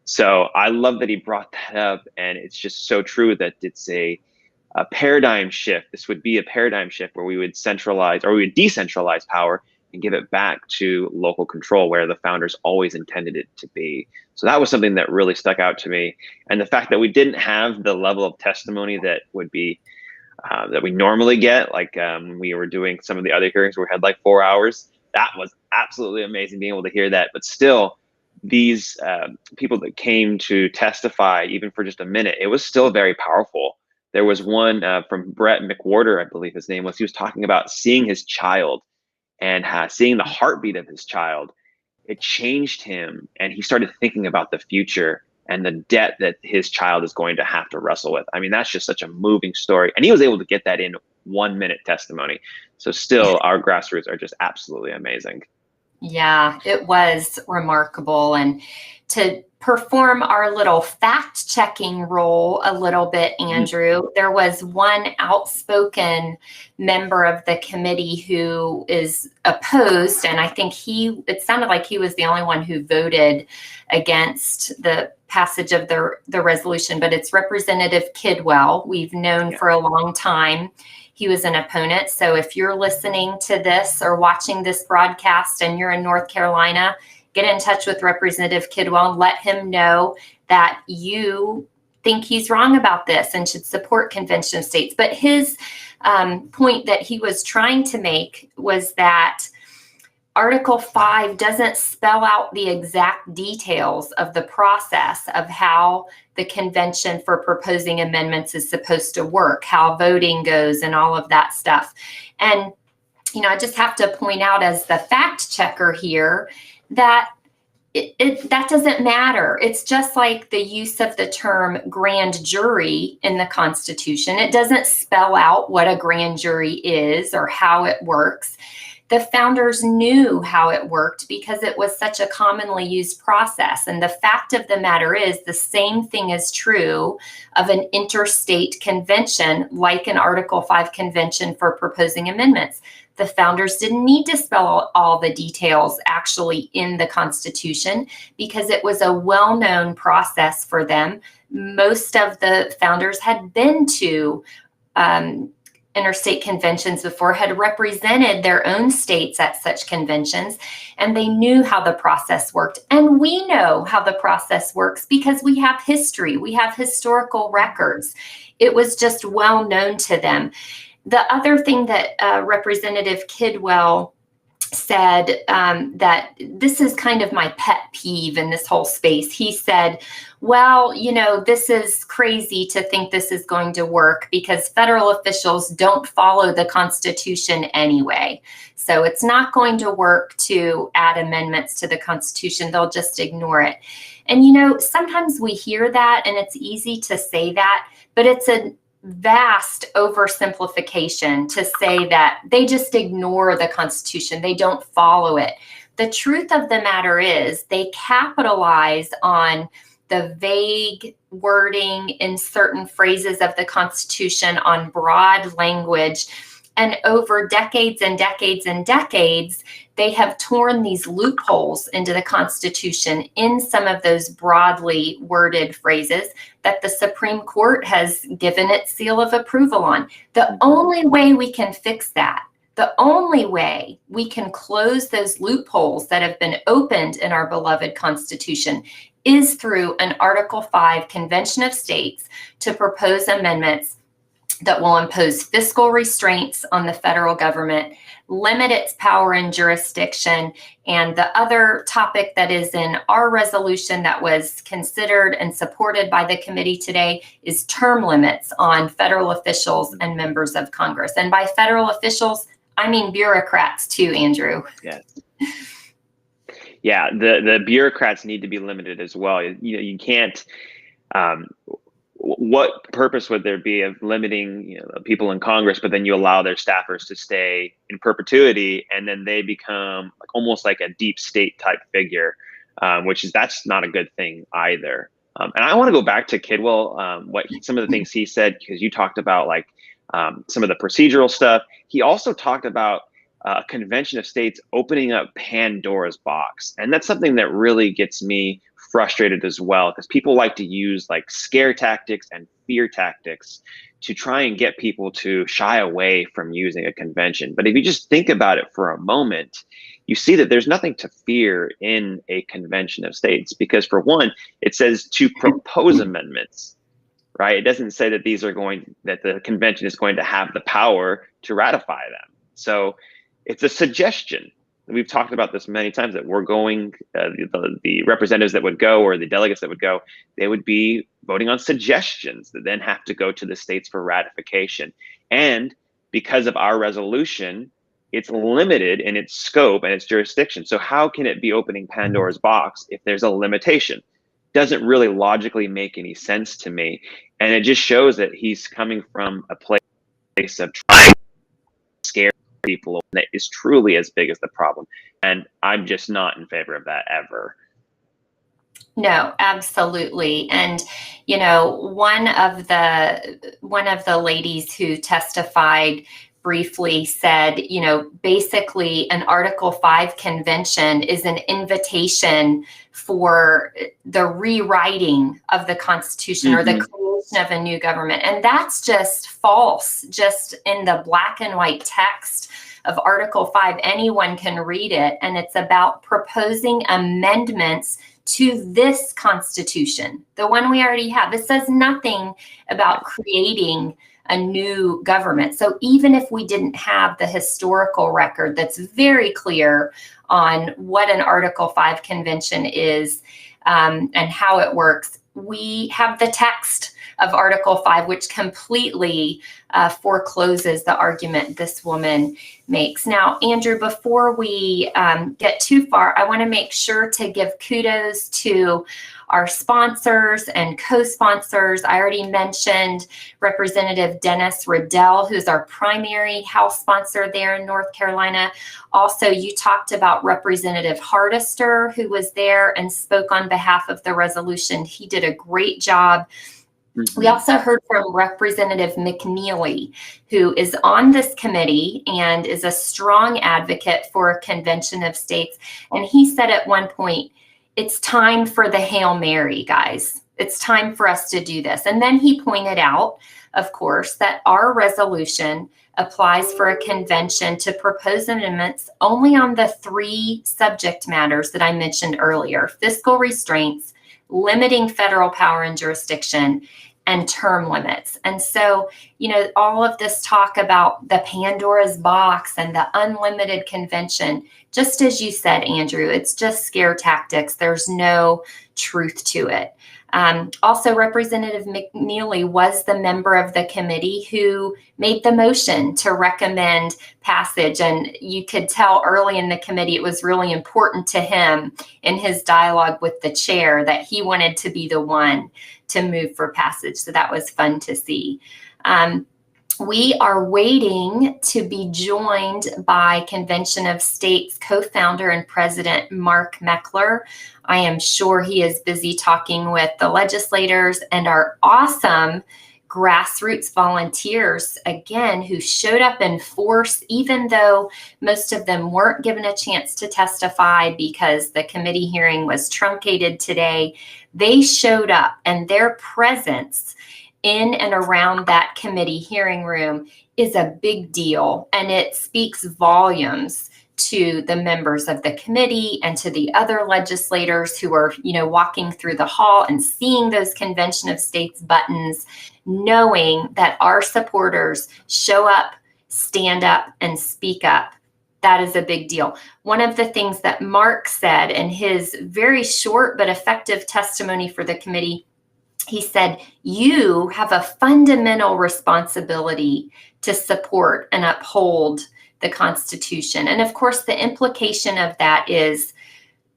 So I love that he brought that up, and it's just so true that it's a paradigm shift. This would be a paradigm shift where we would centralize or we would decentralize power and give it back to local control where the founders always intended it to be. So that was something that really stuck out to me. And the fact that we didn't have the level of testimony that would be that we normally get, like when we were doing some of the other hearings where we had like 4 hours, that was absolutely amazing being able to hear that. But still, these people that came to testify, even for just a minute, it was still very powerful. There was one from Brett Mcquarter, I believe his name was. He was talking about seeing his child and seeing the heartbeat of his child. It changed him, and he started thinking about the future and the debt that his child is going to have to wrestle with. I mean, that's just such a moving story. And he was able to get that in 1 minute testimony. So still, our grassroots are just absolutely amazing. Yeah, it was remarkable. And to perform our little fact checking role a little bit, Andrew, there was one outspoken member of the committee who is opposed. And I think it sounded like he was the only one who voted against the passage of the resolution, but it's Representative Kidwell. We've known for a long time he was an opponent. So if you're listening to this or watching this broadcast and you're in North Carolina, get in touch with Representative Kidwell and let him know that you think he's wrong about this and should support Convention of States. But his point that he was trying to make was that Article 5 doesn't spell out the exact details of the process of how the convention for proposing amendments is supposed to work, how voting goes and all of that stuff. And, you know, I just have to point out as the fact checker here that that doesn't matter. It's just like the use of the term grand jury in the Constitution. It doesn't spell out what a grand jury is or how it works. The founders knew how it worked because it was such a commonly used process. And the fact of the matter is the same thing is true of an interstate convention, like an Article 5 convention for proposing amendments. The founders didn't need to spell out all the details actually in the Constitution because it was a well-known process for them. Most of the founders had been to interstate conventions before, had represented their own states at such conventions, and they knew how the process worked. And we know how the process works because we have history, we have historical records. It was just well known to them. The other thing that Representative Kidwell said, that this is kind of my pet peeve in this whole space. He said, well, you know, this is crazy to think this is going to work because federal officials don't follow the Constitution anyway. So it's not going to work to add amendments to the Constitution. They'll just ignore it. And, you know, sometimes we hear that and it's easy to say that, but it's a vast oversimplification to say that they just ignore the Constitution. They don't follow it. The truth of the matter is they capitalize on the vague wording in certain phrases of the Constitution, on broad language. And over decades and decades and decades, they have torn these loopholes into the Constitution in some of those broadly worded phrases that the Supreme Court has given its seal of approval on. The only way we can fix that, the only way we can close those loopholes that have been opened in our beloved Constitution is through an Article 5 Convention of States to propose amendments that will impose fiscal restraints on the federal government, limit its power and jurisdiction. And the other topic that is in our resolution that was considered and supported by the committee today is term limits on federal officials and members of Congress. And by federal officials, I mean bureaucrats too, Andrew. Yes. Yeah, the bureaucrats need to be limited as well. You know, you can't. What purpose would there be of limiting, you know, people in Congress, but then you allow their staffers to stay in perpetuity, and then they become almost like a deep state type figure, that's not a good thing either. And I want to go back to Kidwell, some of the things he said, because you talked about some of the procedural stuff. He also talked about a convention of states opening up Pandora's box, and that's something that really gets me frustrated as well, because people like to use scare tactics and fear tactics to try and get people to shy away from using a convention. But if you just think about it for a moment, you see that there's nothing to fear in a convention of states, because for one, it says to propose amendments, right? It doesn't say that that the convention is going to have the power to ratify them. So it's a suggestion. We've talked about this many times, that we're going, the representatives that would go, or the delegates that would go, they would be voting on suggestions that then have to go to the states for ratification. And because of our resolution, it's limited in its scope and its jurisdiction. So how can it be opening Pandora's box if there's a limitation? Doesn't really logically make any sense to me. And it just shows that he's coming from a place of trying to scare people that is truly as big as the problem. And I'm just not in favor of that ever. No, absolutely. And, you know, one of the ladies who testified briefly said, you know, basically an Article 5 convention is an invitation for the rewriting of the Constitution or the creation of a new government. And that's just false. Just in the black and white text of Article 5, anyone can read it. And it's about proposing amendments to this Constitution, the one we already have. It says nothing about creating a new government. So even if we didn't have the historical record that's very clear on what an Article 5 convention is and how it works, we have the text of Article 5, which completely forecloses the argument this woman makes. Now, Andrew, before we get too far, I want to make sure to give kudos to our sponsors and co-sponsors. I already mentioned Representative Dennis Riddell, who's our primary House sponsor there in North Carolina. Also, you talked about Representative Hardister, who was there and spoke on behalf of the resolution. He did a great job. We also heard from Representative McNeely, who is on this committee and is a strong advocate for a convention of states. And he said at one point, it's time for the Hail Mary, guys. It's time for us to do this. And then he pointed out, of course, that our resolution applies for a convention to propose amendments only on the 3 subject matters that I mentioned earlier: fiscal restraints, limiting federal power and jurisdiction, and term limits. And so, you know, all of this talk about the Pandora's box and the unlimited convention, just as you said, Andrew, it's just scare tactics. There's no truth to it. Also, Representative McNeely was the member of the committee who made the motion to recommend passage. And you could tell early in the committee it was really important to him in his dialogue with the chair that he wanted to be the one to move for passage. So that was fun to see. We are waiting to be joined by Convention of States co-founder and president Mark Meckler. I am sure he is busy talking with the legislators and our awesome grassroots volunteers, again, who showed up in force, even though most of them weren't given a chance to testify because the committee hearing was truncated today. They showed up, and their presence in and around that committee hearing room is a big deal, and it speaks volumes to the members of the committee and to the other legislators who are, you know, walking through the hall and seeing those Convention of States buttons, knowing that our supporters show up, stand up, and speak up. That is a big deal. One of the things that Mark said in his very short but effective testimony for the committee, he said, you have a fundamental responsibility to support and uphold the Constitution. And of course, the implication of that is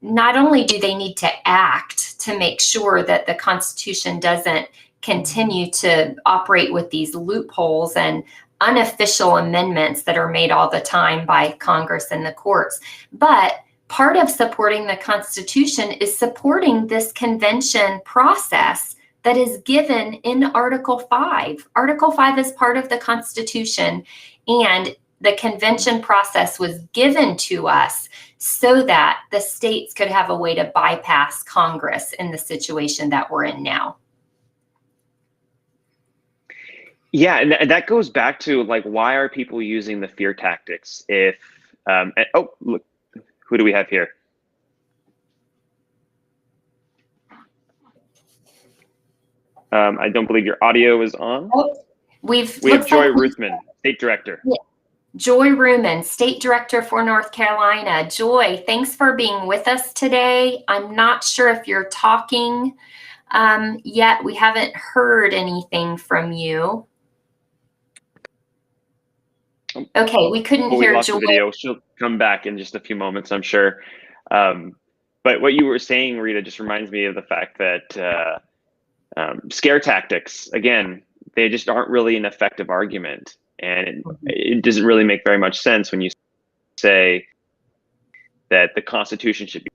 not only do they need to act to make sure that the Constitution doesn't continue to operate with these loopholes and unofficial amendments that are made all the time by Congress and the courts, but part of supporting the Constitution is supporting this convention process that is given in Article 5. Article 5 is part of the Constitution, and the convention process was given to us so that the states could have a way to bypass Congress in the situation that we're in now. Yeah, and that goes back to, like, why are people using the fear tactics? If oh, look, who do we have here? I don't believe your audio is on. Oh, we have Joy Ruthman, State Director. Yeah. Joy Ruman, State Director for North Carolina. Joy, thanks for being with us today. I'm not sure if you're talking yet. We haven't heard anything from you. Okay, we couldn't hear lost Joy. The video. She'll come back in just a few moments, I'm sure. But what you were saying, Rita, just reminds me of the fact that scare tactics, again, they just aren't really an effective argument. And it doesn't really make very much sense when you say that the Constitution should be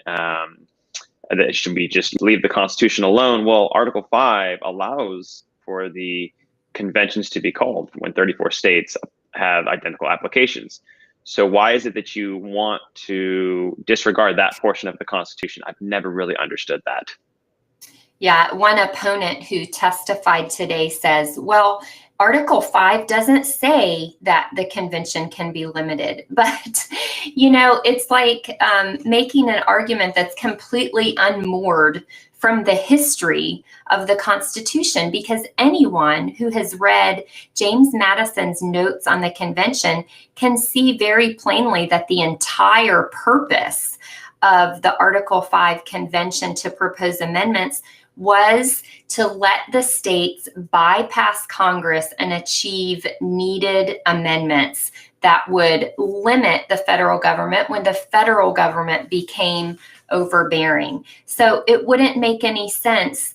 that should be just leave the Constitution alone. Well, Article 5 allows for the conventions to be called when 34 states have identical applications. So why is it that you want to disregard that portion of the Constitution? I've never really understood that. Yeah, one opponent who testified today says, well, Article 5 doesn't say that the convention can be limited, but it's like making an argument that's completely unmoored from the history of the Constitution, because anyone who has read James Madison's notes on the convention can see very plainly that the entire purpose of the Article 5 convention to propose amendments was to let the states bypass Congress and achieve needed amendments that would limit the federal government when the federal government became overbearing. So it wouldn't make any sense,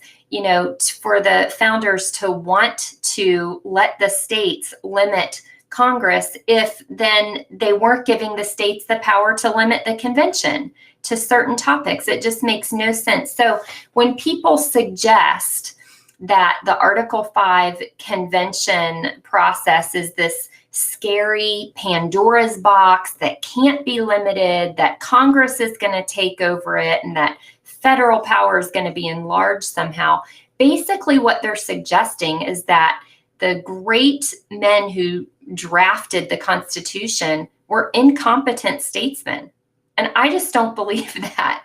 for the founders to want to let the states limit Congress if then they weren't giving the states the power to limit the convention to certain topics. It just makes no sense. So when people suggest that the Article 5 convention process is this scary Pandora's box that can't be limited, that Congress is going to take over it, and that federal power is going to be enlarged somehow, basically what they're suggesting is that the great men who drafted the Constitution were incompetent statesmen. And I just don't believe that.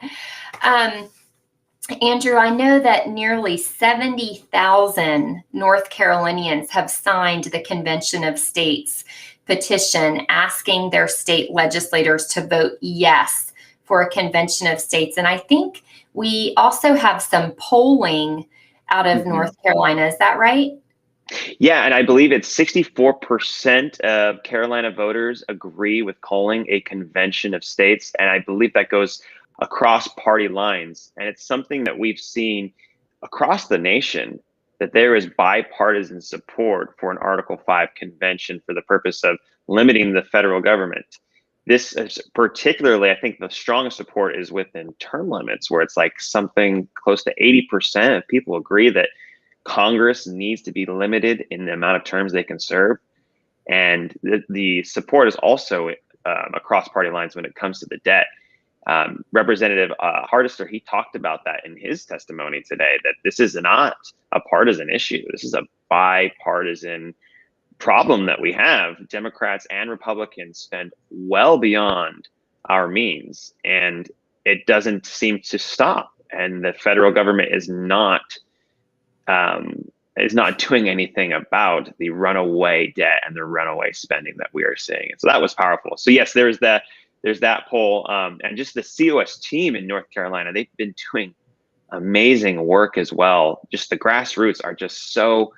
Andrew, I know that nearly 70,000 North Carolinians have signed the Convention of States petition asking their state legislators to vote yes for a Convention of States. And I think we also have some polling out of North Carolina. Is that right? Yeah, and I believe it's 64% of Carolina voters agree with calling a convention of states. And I believe that goes across party lines. And it's something that we've seen across the nation, that there is bipartisan support for an Article 5 convention for the purpose of limiting the federal government. This is particularly, I think the strongest support is within term limits, where it's like something close to 80% of people agree that Congress needs to be limited in the amount of terms they can serve. And the support is also across party lines when it comes to the debt. Representative Hardister, he talked about that in his testimony today, that this is not a partisan issue. This is a bipartisan problem that we have. Democrats and Republicans spend well beyond our means, and it doesn't seem to stop. And the federal government is not doing anything about the runaway debt and the runaway spending that we are seeing. And so that was powerful. So yes, there's that poll, and just the COS team in North Carolina, they've been doing amazing work as well. Just the grassroots are just so,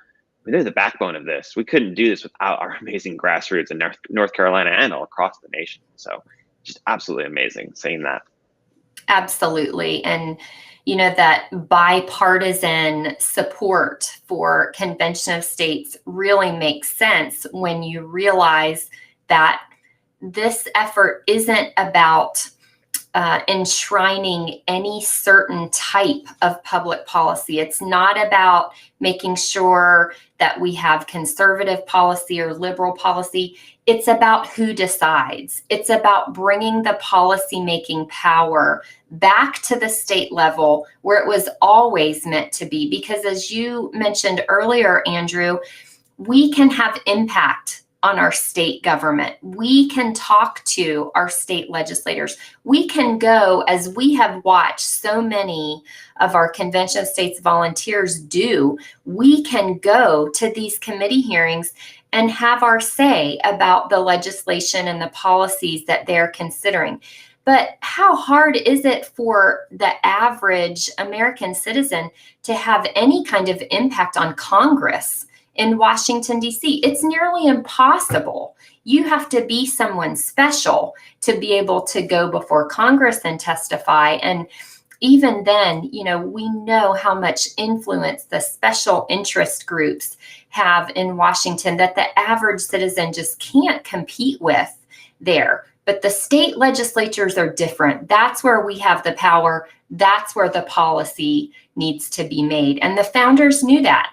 they're the backbone of this. We couldn't do this without our amazing grassroots in North Carolina and all across the nation. So just absolutely amazing seeing that. Absolutely. And that bipartisan support for Convention of States really makes sense when you realize that this effort isn't about enshrining any certain type of public policy. It's not about making sure that we have conservative policy or liberal policy. It's about who decides. It's about bringing the policy-making power back to the state level where it was always meant to be. Because as you mentioned earlier, Andrew, we can have impact on our state government. We can talk to our state legislators. We can go, as we have watched so many of our Convention of States volunteers do, we can go to these committee hearings and have our say about the legislation and the policies that they're considering. But how hard is it for the average American citizen to have any kind of impact on Congress in Washington, D.C.? It's nearly impossible. You have to be someone special to be able to go before Congress and testify. And even then, we know how much influence the special interest groups have in Washington that the average citizen just can't compete with there. But the state legislatures are different. That's where we have the power. That's where the policy needs to be made. And the founders knew that.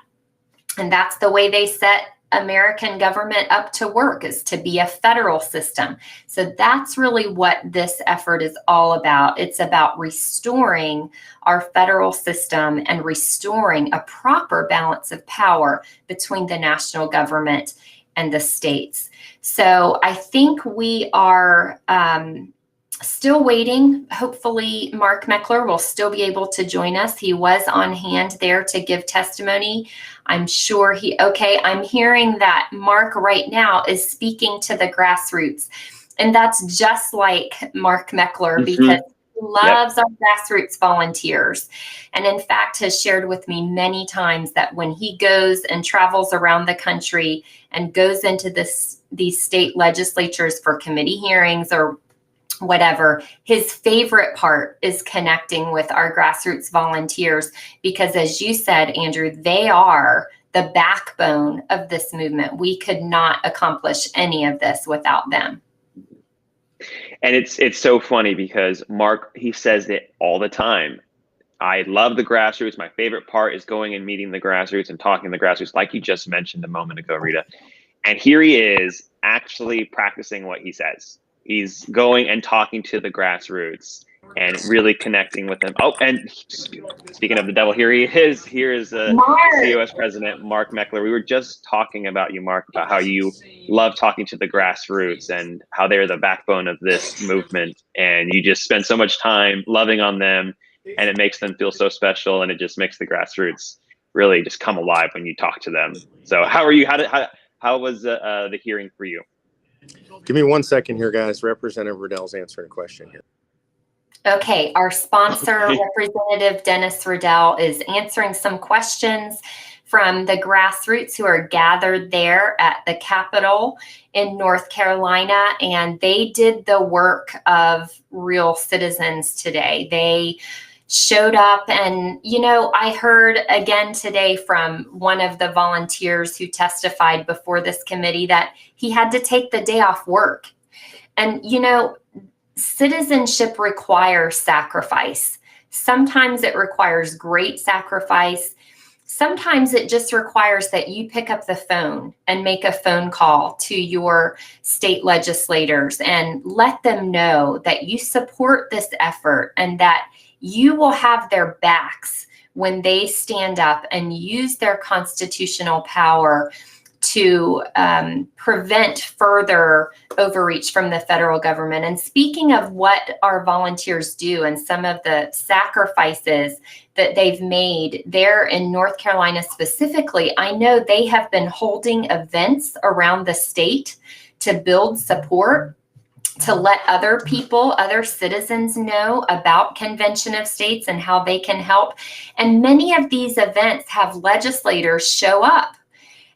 And that's the way they set American government up to work, is to be a federal system. So that's really what this effort is all about. It's about restoring our federal system and restoring a proper balance of power between the national government and the states. So I think we are still waiting. Hopefully Mark Meckler will still be able to join us. He was on hand there to give testimony. I'm sure I'm hearing that Mark right now is speaking to the grassroots. And that's just like Mark Meckler, because he loves our grassroots volunteers. And in fact, has shared with me many times that when he goes and travels around the country and goes into these state legislatures for committee hearings or whatever, his favorite part is connecting with our grassroots volunteers, because as you said, Andrew, they are the backbone of this movement. We could not accomplish any of this without them. And it's so funny because Mark, he says it all the time. I love the grassroots. My favorite part is going and meeting the grassroots and talking to the grassroots, like you just mentioned a moment ago, Rita. And here he is actually practicing what he says. He's going and talking to the grassroots and really connecting with them. Oh, and speaking of the devil, here he is. Here is COS President Mark Meckler. We were just talking about you, Mark, about how you love talking to the grassroots and how they're the backbone of this movement. And you just spend so much time loving on them, and it makes them feel so special, and it just makes the grassroots really just come alive when you talk to them. So how are you? How was the hearing for you? Give me 1 second here, guys. Representative Riddell's answering a question here. Okay, our sponsor, Representative Dennis Riddell, is answering some questions from the grassroots who are gathered there at the Capitol in North Carolina, and they did the work of real citizens today. They showed up, and I heard again today from one of the volunteers who testified before this committee that he had to take the day off work. And citizenship requires sacrifice. Sometimes it requires great sacrifice. Sometimes it just requires that you pick up the phone and make a phone call to your state legislators and let them know that you support this effort and that you will have their backs when they stand up and use their constitutional power to prevent further overreach from the federal government. And speaking of what our volunteers do and some of the sacrifices that they've made there in North Carolina specifically, I know they have been holding events around the state to build support, to let other people, other citizens know about Convention of States and how they can help. And many of these events have legislators show up.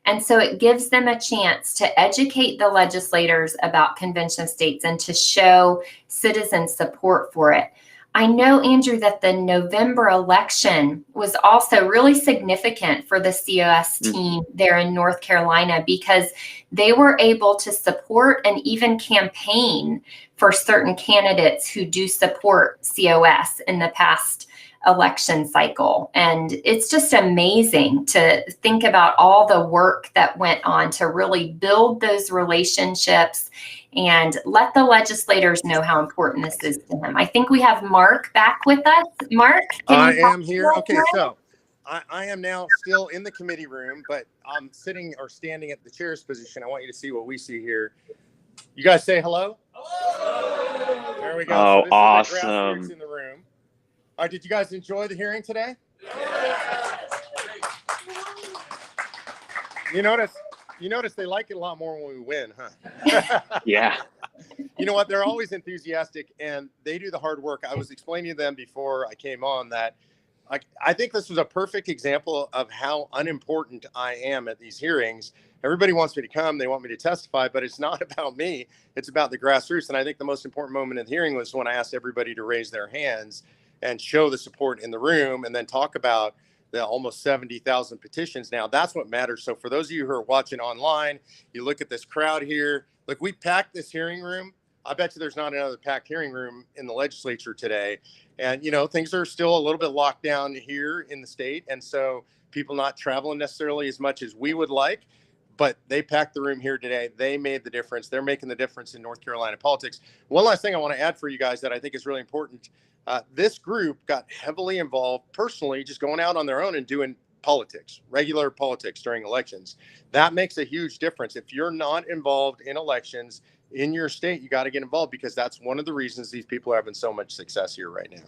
And so it gives them a chance to educate the legislators about Convention of States and to show citizen support for it. I know, Andrew, that the November election was also really significant for the COS team there in North Carolina because they were able to support and even campaign for certain candidates who do support COS in the past election cycle. And it's just amazing to think about all the work that went on to really build those relationships and let the legislators know how important this is to them. I think we have Mark back with us. Mark? I am here. Okay, so I am now still in the committee room, but I'm sitting or standing at the chair's position. I want you to see what we see here. You guys say hello? Hello! There we go. Oh, so this awesome. Is the grassroots in the room. All right, did you guys enjoy the hearing today? Yeah. You notice they like it a lot more when we win, huh? Yeah. You know what? They're always enthusiastic and they do the hard work. I was explaining to them before I came on that I think this was a perfect example of how unimportant I am at these hearings. Everybody wants me to come. They want me to testify, but it's not about me. It's about the grassroots. And I think the most important moment in the hearing was when I asked everybody to raise their hands and show the support in the room and then talk about the almost 70,000 petitions. Now, that's what matters. So for those of you who are watching online, you look at this crowd here. Look, we packed this hearing room. I bet you there's not another packed hearing room in the legislature today. And, things are still a little bit locked down here in the state. And so people not traveling necessarily as much as we would like. but they packed the room here today. They made the difference. They're making the difference in North Carolina politics. One last thing I want to add for you guys that I think is really important. This group got heavily involved personally, just going out on their own and doing politics, regular politics during elections. That makes a huge difference. If you're not involved in elections in your state, you got to get involved, because that's one of the reasons these people are having so much success here right now.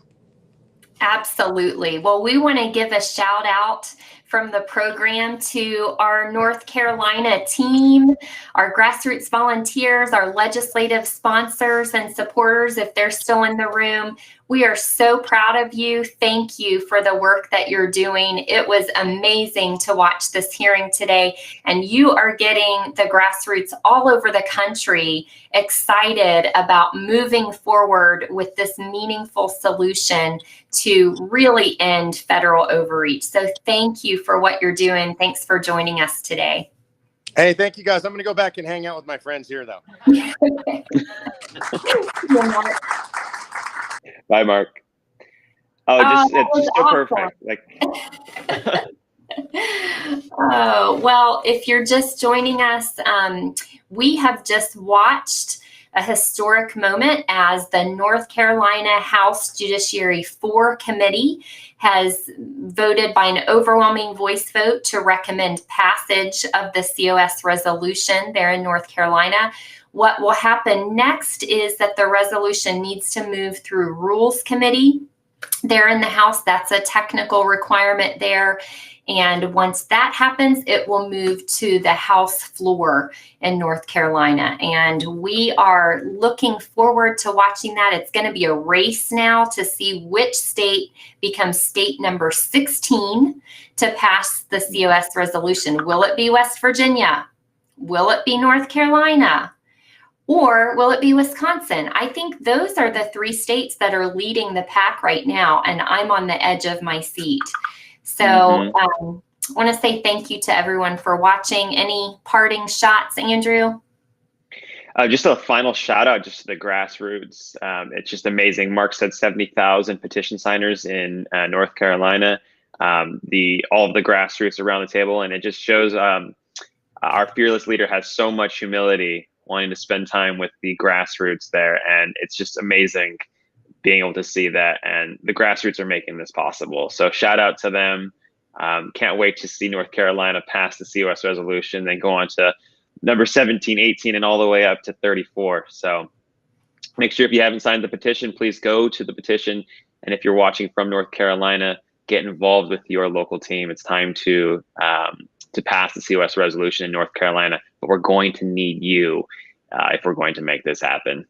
Absolutely. Well, we want to give a shout out from the program to our North Carolina team, our grassroots volunteers, our legislative sponsors and supporters, if they're still in the room. We are so proud of you. Thank you for the work that you're doing. It was amazing to watch this hearing today, and you are getting the grassroots all over the country excited about moving forward with this meaningful solution to really end federal overreach. So thank you for what you're doing. Thanks for joining us today. Hey, thank you guys. I'm going to go back and hang out with my friends here, though. Bye, Mark. Oh, it's so awesome. Perfect. Oh, well, if you're just joining us, we have just watched a historic moment as the North Carolina House Judiciary 4 Committee has voted by an overwhelming voice vote to recommend passage of the COS resolution there in North Carolina. What will happen next is that the resolution needs to move through Rules Committee there in the House. That's a technical requirement there. And once that happens, it will move to the House floor in North Carolina. And we are looking forward to watching that. It's going to be a race now to see which state becomes state number 16 to pass the COS resolution. Will it be West Virginia? Will it be North Carolina? Or will it be Wisconsin? I think those are the 3 states that are leading the pack right now, and I'm on the edge of my seat. So I want to say thank you to everyone for watching. Any parting shots, Andrew? Just a final shout out just to the grassroots. It's just amazing. Mark said 70,000 petition signers in North Carolina, all of the grassroots around the table. And it just shows our fearless leader has so much humility, wanting to spend time with the grassroots there. And it's just amazing being able to see that. And the grassroots are making this possible. So shout out to them. Can't wait to see North Carolina pass the COS resolution, then go on to number 17, 18, and all the way up to 34. So make sure if you haven't signed the petition, please go to the petition. And if you're watching from North Carolina, get involved with your local team. It's time to pass the COS resolution in North Carolina, but we're going to need you if we're going to make this happen.